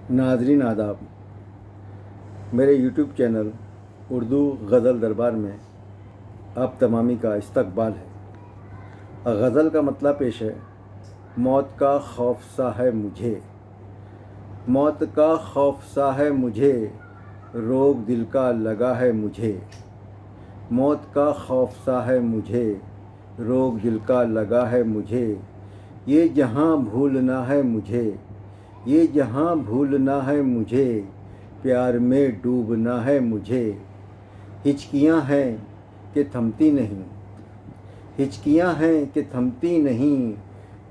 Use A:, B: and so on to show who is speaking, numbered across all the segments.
A: ناظرین آداب، میرے یوٹیوب چینل اردو غزل دربار میں آپ تمامی کا استقبال ہے۔ غزل کا مطلب پیش ہے: موت کا خوف سا ہے مجھے، موت کا خوف سا ہے مجھے، روگ دل کا لگا ہے مجھے، موت کا خوف سا ہے مجھے، روگ دل کا لگا ہے مجھے، یہ جہاں بھولنا ہے مجھے، یہ جہاں بھولنا ہے مجھے، پیار میں ڈوبنا ہے مجھے، ہچکیاں ہیں کہ تھمتی نہیں، ہچکیاں ہیں کہ تھمتی نہیں،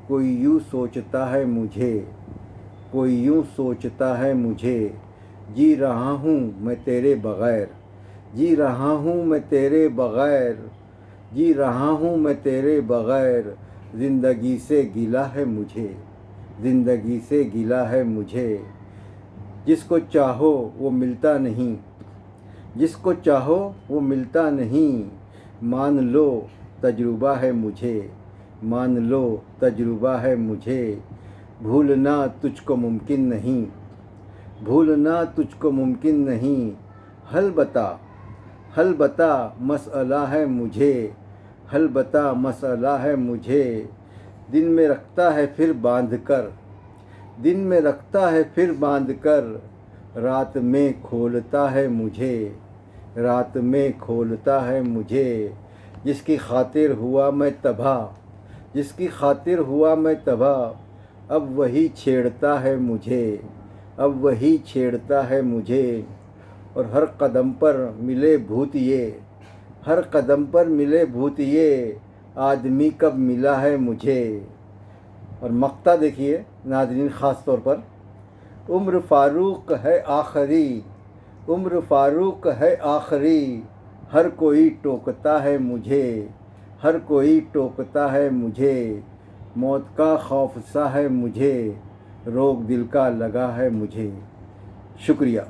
A: کوئی یوں سوچتا ہے مجھے، کوئی یوں سوچتا ہے مجھے، جی رہا ہوں میں تیرے بغیر، جی رہا ہوں میں تیرے بغیر، جی رہا ہوں میں تیرے بغیر، زندگی سے گلہ ہے مجھے، زندگی سے گلہ ہے مجھے، جس کو چاہو وہ ملتا نہیں، جس کو چاہو وہ ملتا نہیں، مان لو تجربہ ہے مجھے، مان لو تجربہ ہے مجھے، بھولنا تجھ کو ممکن نہیں، بھولنا تجھ کو ممکن نہیں، حل بتا، حل بتا مسئلہ ہے مجھے، حل بتا مسئلہ ہے مجھے، دن میں رکھتا ہے پھر باندھ کر، دن میں رکھتا ہے پھر باندھ کر، رات میں کھولتا ہے مجھے، رات میں کھولتا ہے مجھے، جس کی خاطر ہوا میں تباہ، جس کی خاطر ہوا میں تباہ، اب وہی چھیڑتا ہے مجھے، اب وہی چھیڑتا ہے مجھے، اور ہر قدم پر ملے بھوت یہ، ہر قدم پر ملے بھوت یہ، آدمی کب ملا ہے مجھے۔ اور مقطع دیکھیے ناظرین، خاص طور پر: عمر فاروق ہے آخری، عمر فاروق ہے آخری، ہر کوئی ٹوکتا ہے مجھے، ہر کوئی ٹوکتا ہے مجھے، موت کا خوف سا ہے مجھے، روگ دل کا لگا ہے مجھے۔ شکریہ۔